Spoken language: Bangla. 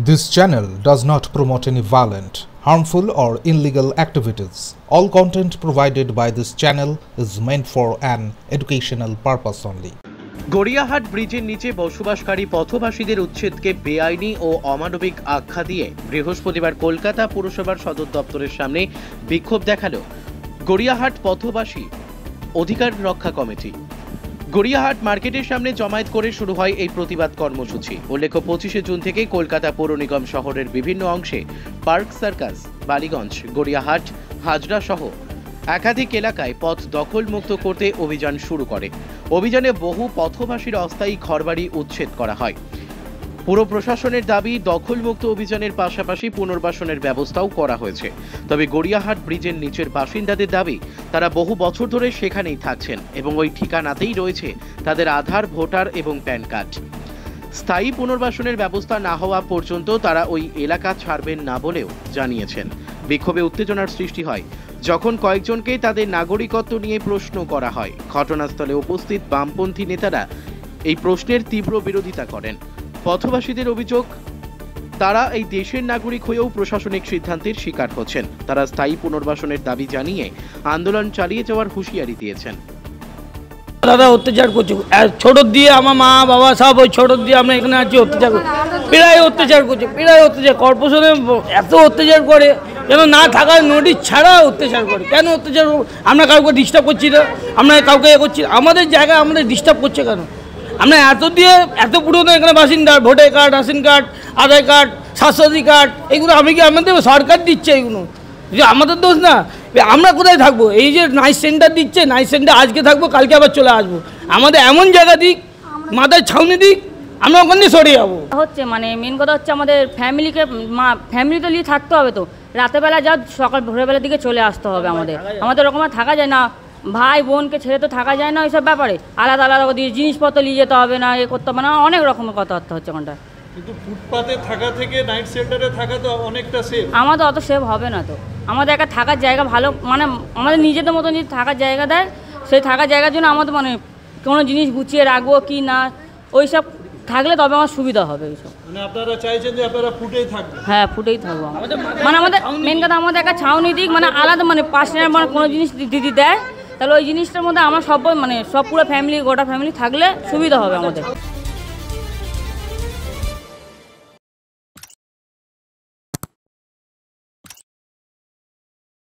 This channel does not promote any violent, harmful, or illegal activities. All content provided by this channel is meant for an educational purpose only. Gariahat ব্রিজের নিচে বসবাসকারী পথবাসীদের উচ্ছেদকে বেআইনি ও অমানবিক আখ্যা দিয়ে বৃহস্পতিবার কলকাতা পুরসভার সদর দপ্তরের সামনে বিক্ষোভ দেখালো গড়িয়াহাট পথবাসী অধিকার রক্ষা কমিটি। গড়িয়াহাট মার্কেটের সামনে জমায়েত করে শুরু হয় এই প্রতিবাদ কর্মসূচি। উল্লেখ্য 25শে জুন থেকে কলকাতা পৌর নিগম শহরের বিভিন্ন অংশে পার্ক সার্কাস, বালিগঞ্জ, গড়িয়াহাট, হাজরা সহ একাধিক এলাকায় পথ দখলমুক্ত করতে অভিযান শুরু করে। অভিযানে বহু পথবাসীর অস্থায়ী ঘরবাড়ি উচ্ছেদ করা হয়। পুর প্রশাসনের দাবি, দখলমুক্ত অভিযানের পাশাপাশি পুনর্বাসনের ব্যবস্থাও করা হয়েছে। তবে গড়িয়াহাট ব্রিজের নিচের বাসিন্দাদের দাবি, তারা বহু বছর ধরে সেখানেই থাকছেন এবং ওই ঠিকানাতেই রয়েছে তাদের আধার, ভোটার এবং প্যান কার্ড। স্থায়ী পুনর্বাসনের ব্যবস্থা না হওয়া পর্যন্ত তারা ওই এলাকা ছাড়বেন না বলেও জানিয়েছেন। বিক্ষোভে উত্তেজনার সৃষ্টি হয় যখন কয়েকজনকে তাদের নাগরিকত্ব নিয়ে প্রশ্ন করা হয়। ঘটনাস্থলে উপস্থিত বামপন্থী নেতারা এই প্রশ্নের তীব্র বিরোধিতা করেন। পথবাসীদের অভিযোগ, তারা এই দেশের নাগরিক হয়েও প্রশাসনিক সিদ্ধান্তের শিকার হচ্ছেন। তারা স্থায়ী পুনর্বাসনের দাবি জানিয়ে আন্দোলন চালিয়ে যাওয়ার হুঁশিয়ারি দিয়েছেন। দাদা অত্যাচার করছে, ছোট দিয়ে আমার মা বাবা সব ওই ছোট দিয়ে আমরা এখানে আছি, অত্যাচার করছে, প্রায় অত্যাচার করছে, প্রায় অত্যাচার। কর্পোরেশনে এত অত্যাচার করে যেন না থাকার নোটিশ ছাড়া অত্যাচার করে। কেন অত্যাচার? আমরা কাউকে ডিস্টার্ব করছি না, আমরা কাউকে করছি, আমাদের জায়গায় আমাদের ডিস্টার্ব করছে কেন? আমরা এত দিয়ে এত পুরনো এখানে বাসিন্দা, ভোটার কার্ড, রেশন কার্ড, আধার কার্ড, স্বাস্থ্যসাথী কার্ড, এগুলো আমি কি আমাদের সরকার দিচ্ছে? এগুলো আমাদের দোষ না। আমরা কোথায় থাকবো? এই যে নাইট সেন্টার দিচ্ছে, নাইট সেন্টার আজকে থাকবো, কালকে আবার চলে আসবো। আমাদের এমন জায়গা দিক, মাথায় ছাউনি দিক, আমরা ওখান দিয়ে সরে যাবো। হচ্ছে মানে মেন কথা হচ্ছে আমাদের ফ্যামিলি তো নিয়ে থাকতে হবে, তো রাতেরবেলা যা সকাল ভোরবেলার দিকে চলে আসতে হবে। আমাদের ওরকম থাকা যায় না, ভাই বোনকে ছেড়ে তো থাকা যায় না। ওইসব ব্যাপারে আলাদা আলাদা দিয়ে জিনিসপত্র নিয়ে যেতে হবে না, এ করতে হবে না, অনেক রকমের কথাবার্তা হচ্ছে ওখানটা। কিন্তু ফুটপাতে থাকা থেকে নাইট শেল্টারে থাকা তো অনেকটা সেফ। আমাদের অত সেভ হবে না তো। আমাদের একটা থাকার জায়গা ভালো, মানে আমাদের নিজেদের মতো যদি থাকার জায়গা দেয়, সেই থাকার জায়গার জন্য আমাদের মানে কোনো জিনিস গুছিয়ে রাখবো কি না, ওইসব থাকলে তবে আমার সুবিধা হবে। এইসব মানে আপনারা চাইছেন যে আপনারা ফুটেই থাকবেন? হ্যাঁ, ফুটেই থাকবো। মানে আমাদের মেন কথা আমাদের একটা ছাউনি দিক, মানে আলাদা, মানে পার্সোনাল মানে কোনো জিনিস দিদি দেয়, তাহলে ওই জিনিসটার মধ্যে আমার সব মানে সব পুরো ফ্যামিলি, গোটা ফ্যামিলি থাকলে সুবিধা হবে আমাদের।